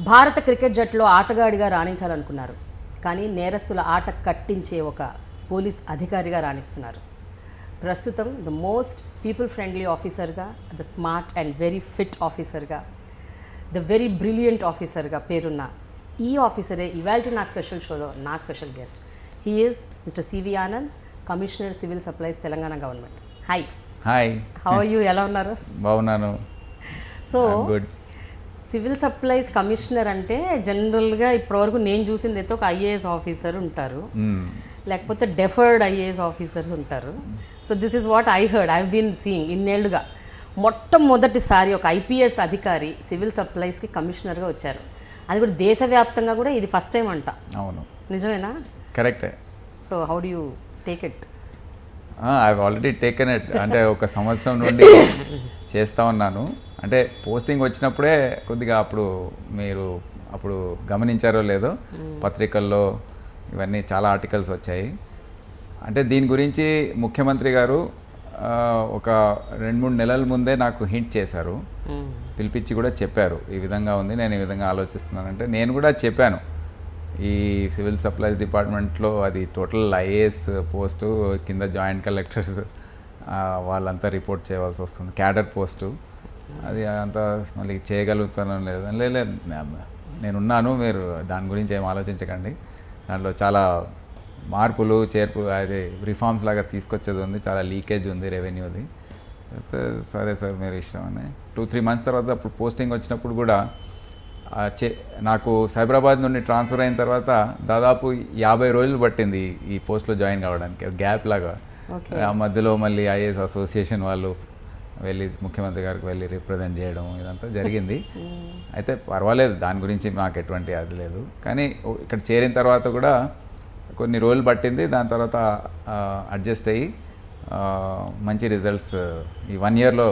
భారత క్రికెట్ జట్టులో ఆటగాడిగా రాణించాలనుకున్నారు, కానీ నేరస్తుల ఆట కట్టించే ఒక పోలీస్ అధికారిగా రాణిస్తున్నారు. ప్రస్తుతం ద మోస్ట్ పీపుల్ ఫ్రెండ్లీ ఆఫీసర్గా, the smart and very fit ఆఫీసర్గా, ద వెరీ బ్రిలియంట్ ఆఫీసర్గా పేరున్న ఈ ఆఫీసరే ఇవాల్టి నా స్పెషల్ షోలో నా special guest. He is mister CV Anand, commissioner civil supplies, Telangana government. Hi. Hi, how are you? ఎలా ఉన్నారు? బాగున్నాను. So good. Civil supplies commissioner అంటే జనరల్గా ఇప్పటివరకు నేను చూసింది అయితే ఒక ఐఏఎస్ ఆఫీసర్ ఉంటారు, లేకపోతే డెఫర్డ్ ఐఏఎస్ ఆఫీసర్స్ ఉంటారు. So this is what I heard, I been seeing ఇన్నేళ్లుగా. మొట్టమొదటిసారి ఒక ఐపీఎస్ అధికారి సివిల్ సప్లైస్కి కమిషనర్గా వచ్చారు. అది కూడా దేశవ్యాప్తంగా కూడా ఇది ఫస్ట్ టైం అంట. అవును, నిజమేనా? కరెక్టే. So how do you take it? I already taken it. అంటే ఒక సంవత్సరం నుండి చేస్తూ ఉన్నాను. అంటే పోస్టింగ్ వచ్చినప్పుడే కొద్దిగా మీరు అప్పుడు గమనించారో లేదో, పత్రికల్లో ఇవన్నీ చాలా ఆర్టికల్స్ వచ్చాయి. అంటే దీని గురించి ముఖ్యమంత్రి గారు ఒక 2-3 నెలల ముందే నాకు హింట్ చేశారు, పిలిపించి కూడా చెప్పారు, ఈ విధంగా ఉంది, నేను ఈ విధంగా ఆలోచిస్తున్నానంటే. నేను కూడా చెప్పాను, ఈ సివిల్ సప్లైస్ డిపార్ట్మెంట్లో అది టోటల్ ఐఏఎస్ పోస్టు, కింద జాయింట్ కలెక్టర్స్ వాళ్ళంతా రిపోర్ట్ చేయవలసి వస్తుంది, క్యాడర్ పోస్టు, అది అంతా మళ్ళీ చేయగలుగుతానో లేదా. లేదు, నేనున్నాను, మీరు దాని గురించి ఏం ఆలోచించకండి, దాంట్లో చాలా మార్పులు చేర్పులు అది రిఫార్మ్స్ లాగా తీసుకొచ్చేది ఉంది, చాలా లీకేజ్ ఉంది రెవెన్యూది. సరే సార్, మీరు ఇష్టం అని 2-3 మంత్స్ తర్వాత అప్పుడు పోస్టింగ్ వచ్చినప్పుడు కూడా నాకు సైబరాబాద్ నుండి ట్రాన్స్ఫర్ అయిన తర్వాత దాదాపు 50 రోజులు పట్టింది ఈ పోస్ట్లో జాయిన్ కావడానికి, గ్యాప్ లాగా. ఆ మధ్యలో మళ్ళీ ఐఏఎస్ అసోసియేషన్ వాళ్ళు వెళ్ళి ముఖ్యమంత్రి గారికి వెళ్ళి రిప్రజెంట్ చేయడం ఇదంతా జరిగింది. అయితే పర్వాలేదు, దాని గురించి మాకు ఎటువంటి అది లేదు. కానీ ఇక్కడ చేరిన తర్వాత కూడా కొన్ని రోజులు పట్టింది, దాని తర్వాత అడ్జస్ట్ అయ్యి మంచి రిజల్ట్స్ ఈ 1 ఇయర్లో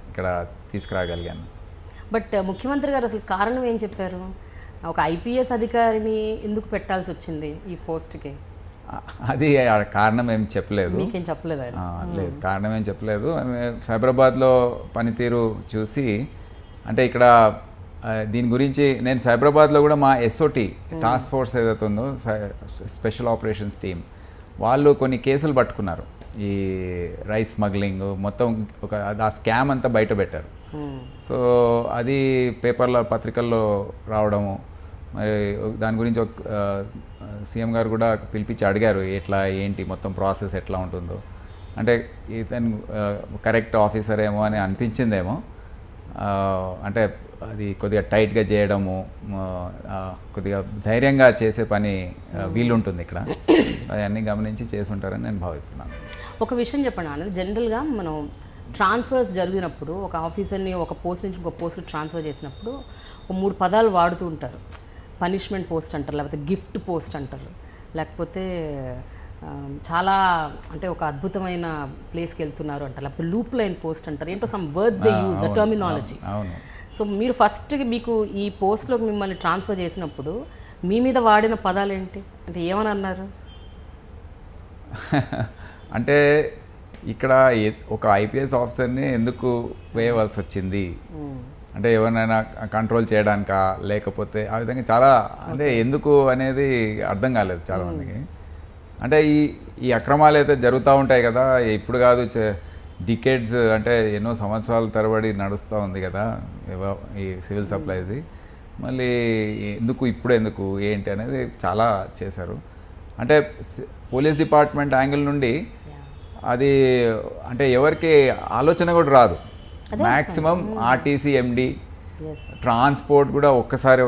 ఇక్కడ తీసుకురాగలిగాను. బట్ ముఖ్యమంత్రి గారు అసలు కారణం ఏం చెప్పారు? ఒక ఐపీఎస్ అధికారిని ఎందుకు పెట్టాల్సి వచ్చింది ఈ పోస్ట్కి? అది కారణం ఏం చెప్పలేదు. మీకేం చెప్పలేదు? లేదు, కారణం ఏం చెప్పలేదు. సైబరాబాద్లో పనితీరు చూసి, అంటే ఇక్కడ దీని గురించి నేను సైబరాబాద్లో కూడా మా ఎస్ఓటి టాస్క్ ఫోర్స్ ఏదైతే ఉందో, స్పెషల్ ఆపరేషన్స్ టీమ్, వాళ్ళు కొన్ని కేసులు పట్టుకున్నారు, ఈ రైస్ స్మగ్లింగ్ మొత్తం ఆ స్కామ్ అంతా బయట పెట్టారు. సో అది పేపర్లో పత్రికల్లో రావడము, మరి దాని గురించి సీఎం గారు కూడా పిలిపించి అడిగారు, ఎట్లా ఏంటి మొత్తం ప్రాసెస్ ఎట్లా ఉంటుందో. అంటే ఇతను కరెక్ట్ ఆఫీసర్ ఏమో అని అనిపించిందేమో. అంటే అది కొద్దిగా టైట్గా చేయడము, కొద్దిగా ధైర్యంగా చేసే పని వీలుంటుంది ఇక్కడ, అవన్నీ గమనించి చేసుంటారని నేను భావిస్తున్నాను. ఒక విషయం చెప్పండి ఆనంద్, జనరల్గా మనం ట్రాన్స్ఫర్స్ జరిగినప్పుడు ఒక ఆఫీసర్ని ఒక పోస్ట్ నుంచి ఇంకో పోస్ట్కి ట్రాన్స్ఫర్ చేసినప్పుడు ఒక 3 పదాలు వాడుతూ ఉంటారు. పనిష్మెంట్ పోస్ట్ అంటారు, లేకపోతే గిఫ్ట్ పోస్ట్ అంటారు, లేకపోతే చాలా అంటే ఒక అద్భుతమైన ప్లేస్కి వెళ్తున్నారు అంటారు, లేకపోతే లూప్ లైన్ పోస్ట్ అంటారు, ఏంటో some words they use, the terminology. So మీరు ఫస్ట్ మీకు ఈ పోస్ట్లోకి మిమ్మల్ని ట్రాన్స్ఫర్ చేసినప్పుడు మీ మీద వాడిన పదాలు ఏంటి, అంటే ఏమని అన్నారు? అంటే ఇక్కడ ఒక ఐపీఎస్ ఆఫీసర్ని ఎందుకు వేయవలసి వచ్చింది అంటే, ఎవరినైనా కంట్రోల్ చేయడానికా, లేకపోతే ఆ విధంగా చాలా, అంటే ఎందుకు అనేది అర్థం కాలేదు చాలామందికి. అంటే ఈ అక్రమాలు అయితే జరుగుతూ ఉంటాయి కదా, ఇప్పుడు కాదు, డికేడ్స్, అంటే ఎన్నో సంవత్సరాల తరబడి నడుస్తూ ఉంది కదా ఈ సివిల్ సప్లైది, మళ్ళీ ఇప్పుడు ఎందుకు ఏంటి అనేది చాలా చేశారు. అంటే పోలీస్ డిపార్ట్మెంట్ యాంగిల్ నుండి అది అంటే ఎవరికి ఆలోచన కూడా రాదు. మ్యాక్సిమం ఆర్టీసీ ఎండి, ట్రాన్స్పోర్ట్ కూడా ఒక్కసారి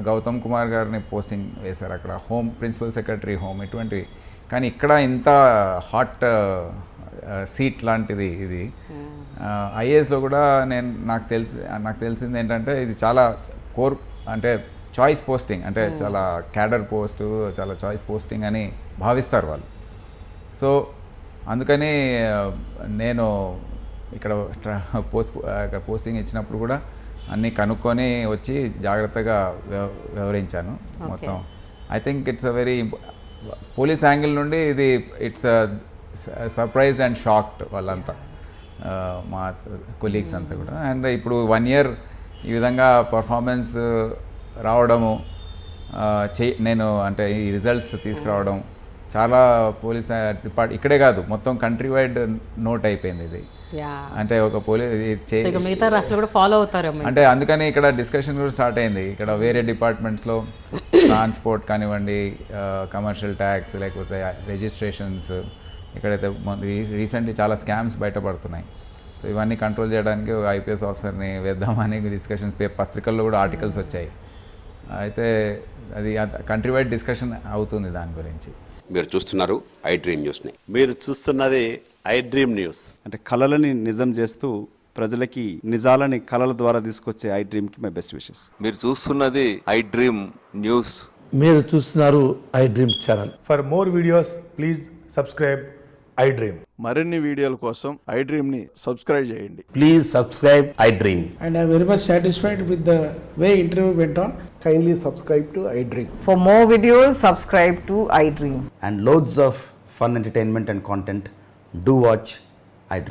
గౌతమ్ కుమార్ గారిని పోస్టింగ్ వేశారు అక్కడ, హోమ్ ప్రిన్సిపల్ సెక్రటరీ హోమ్, ఇటువంటివి. కానీ ఇక్కడ ఇంత హాట్ సీట్ లాంటిది ఇది. ఐఏఎస్లో కూడా నాకు తెలిసింది ఏంటంటే, ఇది చాలా కోర్, అంటే చాయిస్ పోస్టింగ్, అంటే చాలా క్యాడర్ పోస్టు, చాలా చాయిస్ పోస్టింగ్ అని భావిస్తారు వాళ్ళు. సో అందుకని నేను ఇక్కడ పోస్టింగ్ ఇచ్చినప్పుడు కూడా అన్నీ కనుక్కొని వచ్చి జాగ్రత్తగా వ్యవహరించాను మొత్తం. I think it's a very police angle నుండి ఇది ఇట్స్ సర్ప్రైజ్ అండ్ షాక్డ్ వాళ్ళంతా, మా కొలీగ్స్ అంతా కూడా. అండ్ ఇప్పుడు 1 ఇయర్ ఈ విధంగా పర్ఫార్మెన్స్ రావడము నేను అంటే ఈ రిజల్ట్స్ తీసుకురావడం చాలా పోలీస్ ఇక్కడే కాదు మొత్తం కంట్రీ వైడ్ నోట్ అయిపోయింది ఇది. యా అంటే ఒక పోలీస్ సో ఇక మిగతా రాష్ట్రాలు కూడా ఫాలో అవుతారేమో. అంటే అందుకని ఇక్కడ డిస్కషన్ కూడా స్టార్ట్ అయింది. ఇక్కడ వేరే డిపార్ట్మెంట్స్లో ట్రాన్స్పోర్ట్ కానివ్వండి, కమర్షియల్ ట్యాక్స్, లేకపోతే రిజిస్ట్రేషన్స్, ఇక్కడైతే రీసెంట్లీ చాలా స్కామ్స్ బయటపడుతున్నాయి. సో ఇవన్నీ కంట్రోల్ చేయడానికి ఒక ఐపీఎస్ ఆఫీసర్ని వేద్దామని డిస్కషన్స్ పత్రికల్లో కూడా ఆర్టికల్స్ వచ్చాయి. అయితే అది కంట్రీ వైడ్ డిస్కషన్ అవుతుంది దాని గురించి. మీరు చూస్తున్నారు ఐ డ్రీమ్ న్యూస్ని. మీరు చూస్తున్నది ఐ డ్రీమ్ న్యూస్. అంటే కళలని నిజం చేస్తూ ప్రజలకి నిజాలని కళల ద్వారా తీసుకొచ్చే ఐ డ్రీమ్కి మై బెస్ట్ విషెస్. మీరు చూస్తున్నది ఐ డ్రీమ్ న్యూస్. మీరు చూస్తున్నారు I dream channel. For more videos, please subscribe I Dream. మరిన్ని వీడియోల కోసం ఐ డ్రీమ్ని సబ్స్క్రైబ్ చేయండి. Please subscribe I dream. And I'm very much satisfied with the way interview went on. Kindly subscribe to I Dream. For more videos, subscribe to iDream. And loads of fun entertainment and content. Do watch